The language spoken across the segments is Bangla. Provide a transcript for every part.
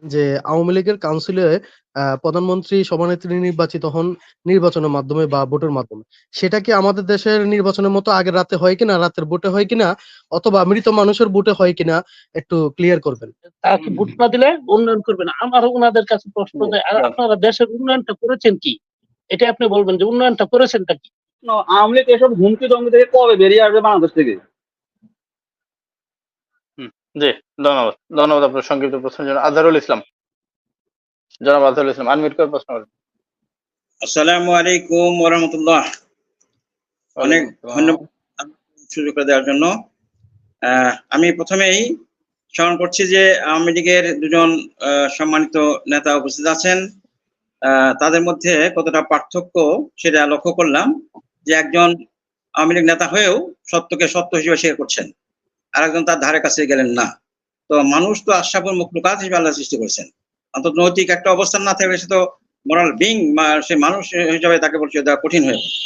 যে আওয়ামী লীগের কাউন্সিলে প্রধানমন্ত্রী সভানেত্রী নির্বাচিত হন নির্বাচনের মাধ্যমে বা ভোটের মাধ্যমে। সেটা কি আমাদের দেশের নির্বাচনের মতো আগের রাতে হয় কিনা, রাতের ভোটে হয় কিনা, অথবা মৃত মানুষের ভোটে হয় কিনা একটু ক্লিয়ার করবেন। তাকে ভোট না দিলে উন্নয়ন করবে না। আমার ওনাদের কাছে প্রশ্ন যে আপনারা দেশের উন্নয়নটা করেছেন কি, এটা আপনি বলবেন যে উন্নয়নটা করেছেনটা কি। আওয়ামী লীগ এসব হুমকি দমকি থেকে কবে বেরিয়ে আসবে বাংলাদেশ থেকে? জি, ধন্যবাদ। ধন্যবাদ আপনার সংক্ষিপ্ত প্রশ্নের জন্য। আজহারুল ইসলাম, জনাব আজহারুল ইসলাম, আনমিউট করে প্রশ্ন করেন। আসসালামু আলাইকুম ওয়া রাহমাতুল্লাহ। অনেক ধন্যবাদ সুযোগ দেওয়ার জন্য। আমি প্রথমেই স্মরণ করছি যে আওয়ামী লীগের দুজন সম্মানিত নেতা উপস্থিত আছেন। তাদের মধ্যে কতটা পার্থক্য সেটা লক্ষ্য করলাম যে একজন আওয়ামী লীগ নেতা হয়েও সত্যকে সত্য হিসেবে স্বীকার করছেন, আর একজন তার ধারে কাছে গেলেন না। তো মানুষ তো আশরাফুল মাখলুকাত হিসেবে আল্লাহ সৃষ্টি করেছেন, অন্তত নৈতিক একটা অবস্থান না থাকলে সে তো মোরাল বিং, সে মানুষ হিসাবে তাকে পরিচয় দেওয়া কঠিন হয়ে পড়ে।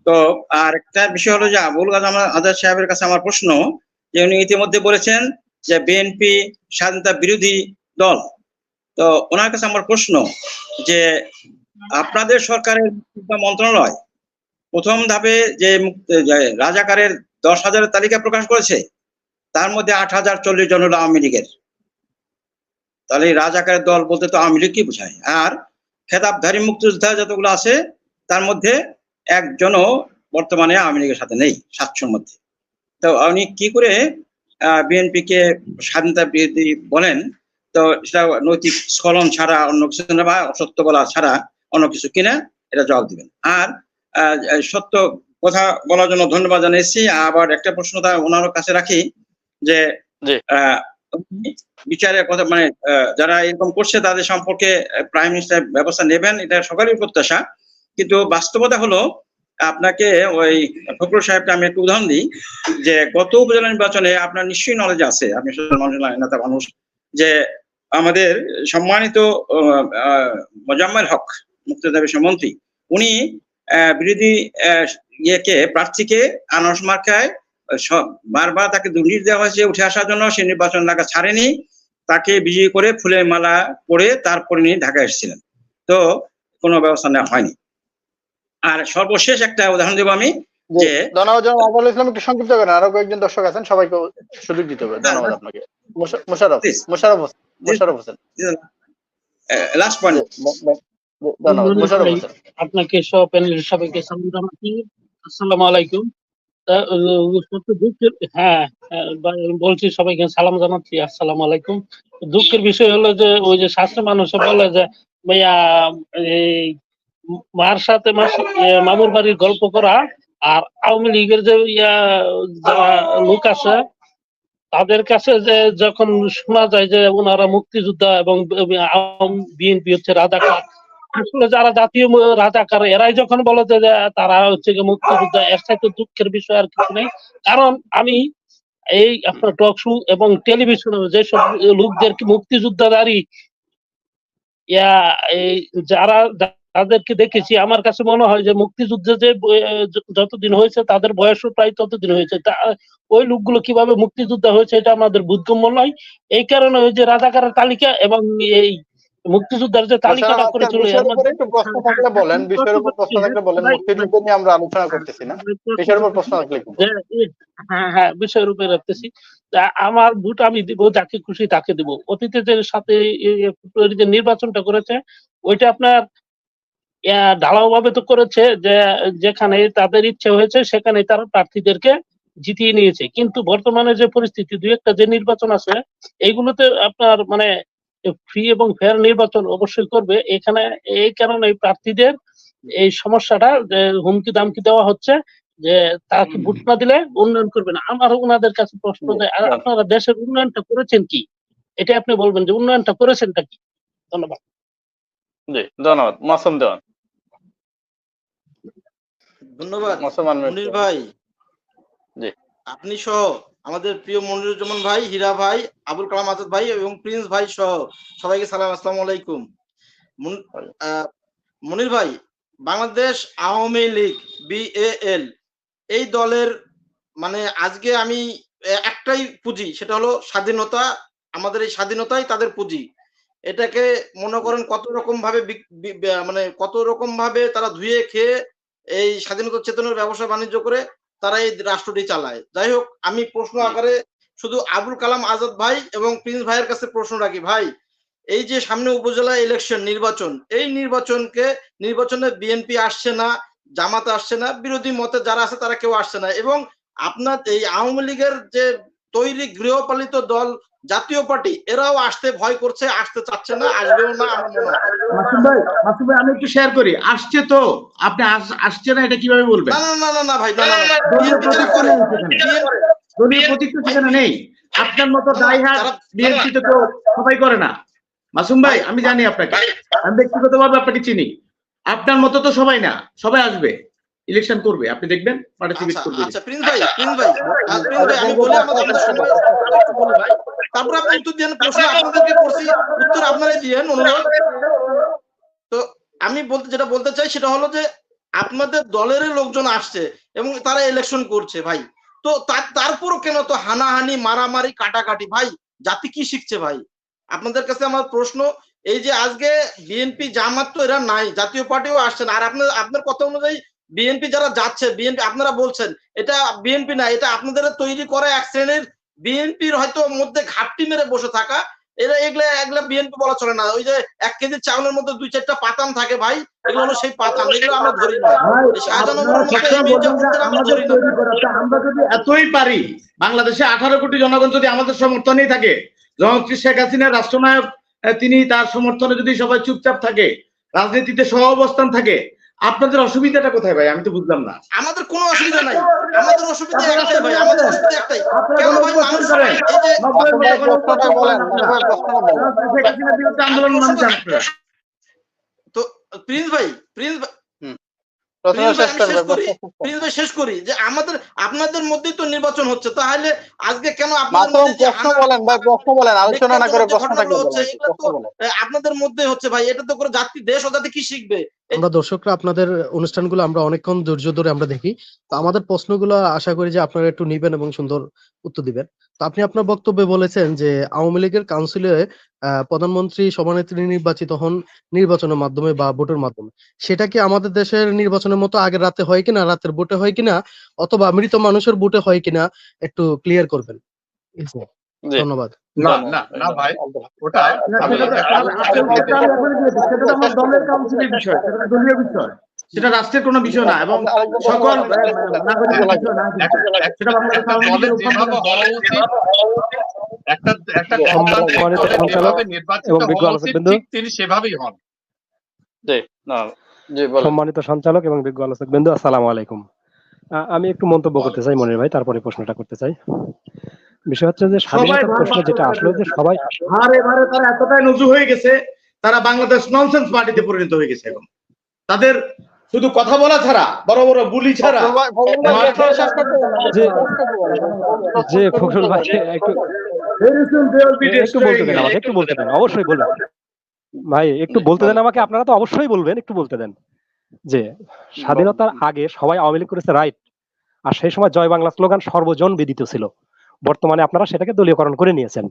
তো আর একটা বিষয় হলো যে আবুল কালাম আজাদ সাহেবের কাছে আমার প্রশ্ন, যে উনি ইতিমধ্যে বলেছেন যে বিএনপি স্বাধীনতা বিরোধী দল। তো ওনার কাছে আমার প্রশ্ন যে আপনাদের সরকারের মন্ত্রণালয় প্রথম ধাপে যে রাজাকারের 10,000 তালিকা প্রকাশ করেছে, তার মধ্যে 8,040 জন হলো আওয়ামী লীগের। তাহলে রাজাকারের দল বলতে তো আওয়ামী লীগ কি বোঝায়? আর খেতাবধারী মুক্তিযোদ্ধা যতগুলো আছে তার মধ্যে একজনও বর্তমানে আওয়ামী লীগের সাথে নেই 700-র মধ্যে। তো উনি কি করে বিএনপি কে স্বাধীনতা বিরোধী বলেন? তো সেটা নৈতিক স্খলন ছাড়া অন্য কিছু না, বা অসত্য বলা ছাড়া অন্য কিছু কিনা, এটা জবাব দিবেন। আর সত্য কথা বলার জন্য ধন্যবাদ জানিয়েছি। আবার একটা প্রশ্ন ওনার কাছে রাখি যে বিচারের কথা, মানে যারা এরকম করছে তাদের সম্পর্কে প্রাইম মিনিস্টার ব্যবস্থা নেবেন, এটা সকালের প্রত্যাশা। কিন্তু বাস্তবতা হলো, আপনাকে ওই ফখরুল সাহেবকে আমি একটু উদাহরণ দিই, যে গত উপজেলা নির্বাচনে আপনার নিশ্চয়ই নলেজ আছে, আপনি নেতা মানুষ, যে আমাদের সম্মানিত মোজাম্মেল হক মুক্তিযোদ্ধা বিষয় মন্ত্রী, উনি বিরোধী প্রার্থীকে আনারস মার্কায় বারবার তাকে দুর্নীতি দেওয়া হয়েছে উঠে আসার জন্য, সে নির্বাচন এলাকা ছাড়েনি, তাকে বিজয়ী করে ফুলের মালা পরে তারপরে নিয়ে ঢাকা এসেছিলেন। তো কোনো ব্যবস্থা নেওয়া হয়নি। আর সর্বশেষ একটা উদাহরণ দেবো আমি, যে ধন্যবাদ ইসলাম, একটু সংক্ষিপ্ত করেন, আরো কয়েকজন দর্শক আছেন, সবাইকে সুযোগ দিতে হবে। ধন্যবাদ আপনাকে। Mosharraf Hossain, last point. ধন্যবাদ মোশাররফ হোসেন। আপনাকে সব প্যানেলের সবাইকে সালাম জানাচ্ছি। আসসালামু আলাইকুম। হ্যাঁ, বলছি সবাইকে সালাম জানাচ্ছি, আসসালামু আলাইকুম। দুঃখের বিষয় হলো যে ওই যে শাস্ত্র মানুষ বলে যে ভাইয়া এই মার সাথে মামুর বাড়ির গল্প করা, আর আওয়ামী লীগের যে যারা লোক আছে তাদের কাছে যে যখন শোনা যায় যে ওনারা মুক্তিযোদ্ধা এবং বিএনপি হচ্ছে রাজাকার, আসলে যারা জাতীয় রাজাকার এরাই যখন বলে যে তারা হচ্ছে মুক্তিযোদ্ধা, এর সাথে দুঃখের বিষয় আর কিছু নেই। কারণ আমি এই আপনার টক শো এবং টেলিভিশনে যেসব লোকদেরকে মুক্তিযোদ্ধাদারি এই যারা তাদেরকে দেখেছি, আমার কাছে মনে হয় যে মুক্তিযুদ্ধে যে যতদিন হয়েছে তাদের বয়সও প্রায় ততদিন হয়েছে। ওই লোকগুলো কিভাবে মুক্তিযোদ্ধা হয়েছে এটা আমাদের বোধগম্য নয়। এই কারণে ওই যে রাজাকারের তালিকা এবং এই মুক্তিযোদ্ধার যে তালিকাটা করেছিল, প্রশ্ন থাকলে বলেন, বিষয়ের উপর প্রশ্ন থাকলে বলেন, মুক্তিযুদ্ধ নিয়ে আমরা আলোচনা করতেছি না, বিষয়ের উপর প্রশ্ন থাকলে। হ্যাঁ, বিষয়ের উপরে রাখতেছি। আমার ভোট আমি দিব যাকে খুশি তাকে দিব। অতীতে যে সাথে যে নির্বাচনটা করেছে ওইটা আপনার ঢালাও ভাবে তো করেছে, যে যেখানে তাদের ইচ্ছে হয়েছে সেখানে তারা প্রার্থীদেরকে জিতিয়ে নিয়েছে। কিন্তু বর্তমানে যে পরিস্থিতি, দুই একটা যে নির্বাচন আছে এইগুলোতে আপনার মানে ফ্রি এবং ফেয়ার নির্বাচন অবশ্যই করবে। এখানে এই কারণে প্রার্থীদের এই সমস্যাটা যে হুমকি দামকি দেওয়া হচ্ছে যে তাকে ভোট না দিলে উন্নয়ন করবে না। আমার ওনাদের কাছে প্রশ্ন যে আপনারা দেশের উন্নয়নটা করেছেন কি, এটা আপনি বলবেন যে উন্নয়নটা করেছেনটা কি। ধন্যবাদ। জি, ধন্যবাদ। মাসুম দেওয়ান। ধন্যবাদ মনির ভাই। জি, আপনি সহ আমাদের প্রিয় মনিরুজ্জামান ভাই, হীরা ভাই, আবুল কালাম আজাদ ভাই এবং প্রিন্স ভাই সহ সবাইকে সালাম, আসসালামু আলাইকুম। মনির ভাই, বাংলাদেশ আওয়ামী লীগ BAL এই দলের মানে আজকে আমি একটাই পুঁজি, সেটা হলো স্বাধীনতা। আমাদের এই স্বাধীনতাই তাদের পুঁজি। এটাকে মনে করেন কত রকম ভাবে মানে কত রকম ভাবে তারা ধুয়ে খেয়ে এই স্বাধীনতা চেতনার ব্যবসা বাণিজ্য করে তারা এই রাষ্ট্রটি চালায়। যাই হোক, আমি প্রশ্ন আকারে শুধু আবুল কালাম আজাদ ভাই এবং প্রিন্স ভাইয়ের কাছে প্রশ্ন রাখি, ভাই এই যে সামনে উপজেলা ইলেকশন নির্বাচন, এই নির্বাচনে বিএনপি আসছে না, জামাত আসছে না, বিরোধী মতে যারা আছে তারা কেউ আসছে না, এবং আপনার এই আওয়ামী লীগের যে তৈরি গৃহপালিত দল জাতীয় পার্টি এরাও আসতে ভয় করছে, আসতে চাচ্ছে না, আসবেও না আমার মনে হয়। মাসুম ভাই আমি একটু শেয়ার করি, আসছে তো আপনি আসছে না এটা কিভাবে বলবেন? না ভাই, না দলীয় প্রতীক তো সেখানে নেই। আপনার মতো দায়হার বিএনপি তো কেউ সবাই করে না। মাসুম ভাই আমি জানি আপনাকে, আমি ব্যক্তিগতভাবে আপনাকে চিনি, আপনার মতো তো সবাই না, সবাই আসবে, ইলেকশন করবে, আপনি দেখবেন পার্টিসিপেট করবে। আচ্ছা প্রিন্স ভাই আমি বলি আমাদের সময় বলি ভাই, তারপর আপনি উত্তর দেন। প্রশ্ন আপনাদেরকে করছি, উত্তর আপনারাই দিয়েন, অনুরোধ। তো আমি যেটা বলতে চাই সেটা হলো যে আপনাদের দলের লোকজন আসছে এবং তারা ইলেকশন করছে ভাই, তো তারপরও কেন তো হানাহানি, মারামারি, কাটাকাটি? ভাই জাতি কি শিখছে ভাই? আপনাদের কাছে আমার প্রশ্ন, এই যে আজকে বিএনপি জামাত তো এরা নাই, জাতীয় পার্টিও আসছে না, আর আপনার কথা অনুযায়ী বিএনপি যারা যাচ্ছে, বিএনপি আপনারা বলছেন এটা বিএনপি না, এটা আপনাদের তৈরি করা এক শ্রেণীর বিএনপির হয়তো মধ্যে ঘাপটি মেরে বসে থাকা, এগুলা বিএনপি বলা চলে না। ওই যে 1 কেজি চাউলের মধ্যে 2-4টা পাতান থাকে ভাই, এগুলো হলো সেই পাতান, এগুলো আমরা ধরি না। আমরা যদি এতই পারি, বাংলাদেশে 18 কোটি জনগণ যদি আমাদের সমর্থনেই থাকে, জননেত্রী শেখ হাসিনার রাষ্ট্রনায়ক তিনি তার সমর্থনে যদি সবাই চুপচাপ থাকে, রাজনীতিতে সহ অবস্থান থাকে, আপনাদের অসুবিধাটা কোথায় ভাই? আমি তো বুঝলাম না। আমাদের কোনো অসুবিধা নাই, আমাদের অসুবিধা একটাই ভাই, আমাদের অসুবিধা একটাই, কেন ভাই মানুষ তো প্রিন্স ভাই শেষ করি যে আপনাদের মধ্যেই তো নির্বাচন হচ্ছে, তাহলে আজকে কেন আলোচনা না করে আপনাদের মধ্যে হচ্ছে ভাই? এটা তো করে জাতি, দেশ ও জাতি কি শিখবে? আমরা দর্শকরা আপনাদের অনুষ্ঠানগুলো আমরা অনেকক্ষণ ধৈর্য ধরে আমরা দেখি, তো আমাদের প্রশ্নগুলো আশা করি যে আপনারা একটু নিবেন এবং সুন্দর উত্তর দিবেন। তো আপনি আপনার বক্তব্যে বলেছেন যে আওয়ামী লীগের কাউন্সিলে প্রধানমন্ত্রী সভানেত্রী নির্বাচিত হন নির্বাচনের মাধ্যমে বা ভোটের মাধ্যমে, সেটা কি আমাদের দেশের নির্বাচনের মতো আগের রাতে হয় কিনা, রাতের ভোটে হয় কিনা, অথবা মৃত মানুষের ভোটে হয় কিনা একটু ক্লিয়ার করবেন। ধন্যবাদ। না ভাই, ওটা দলের কাউন্সিলের বিষয়, দলীয় বিষয়, সেটা রাষ্ট্রের কোনো বিষয় না, এবং সকল তিনি সেভাবেই হন। সম্মানিত সঞ্চালক এবং বিজ্ঞ আলোচক বিন্দু, আসসালামু আলাইকুম। আমি একটু মন্তব্য করতে চাই মনির ভাই, তারপরে প্রশ্নটা করতে চাই। বিষয় হচ্ছে যে স্বাধীনতার প্রশ্ন যেটা আসলে যে সবাই তারা এতটাই নজু হয়ে গেছে, তারা বাংলাদেশ ননসেন্স পার্টিতে পরিণত হয়ে গেছে। এবং তাদের শুধু কথা বলা ছাড়া, বড় বড় বুলি ছাড়া, যে ফখরুল ভাই একটু বলতে দেন আমাকে, একটু বলতে দেন, অবশ্যই বলবেন ভাই, একটু বলতে দেন আমাকে, আপনারা তো অবশ্যই বলবেন, একটু বলতে দেন। যে স্বাধীনতার আগে সবাই আওয়ামী লীগ করেছে, রাইট, আর সেই সময় জয় বাংলা স্লোগান সর্বজন বিদিত ছিল। বর্তমানে আপনারা সেটাকে দলীয়করণ করে নিয়েছেন,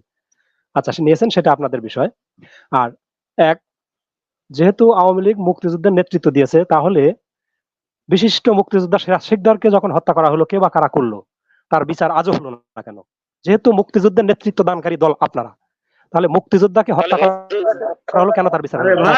আচ্ছা নিয়েছেন, সেটা আপনাদের বিষয়। আর যেহেতু আওয়ামী লীগ মুক্তিযুদ্ধের নেতৃত্ব দিয়েছে, তাহলে বিশিষ্ট মুক্তিযোদ্ধা সিরাজ শিকদারকে যখন হত্যা করা হলো, কে বা কারা করলো, তার বিচার আজও হলো না কেন? যেহেতু মুক্তিযুদ্ধের নেতৃত্ব দানকারী দল আপনারা, তাহলে মুক্তিযোদ্ধাকে হত্যা করা হলো কেন, তার বিচার হলো না?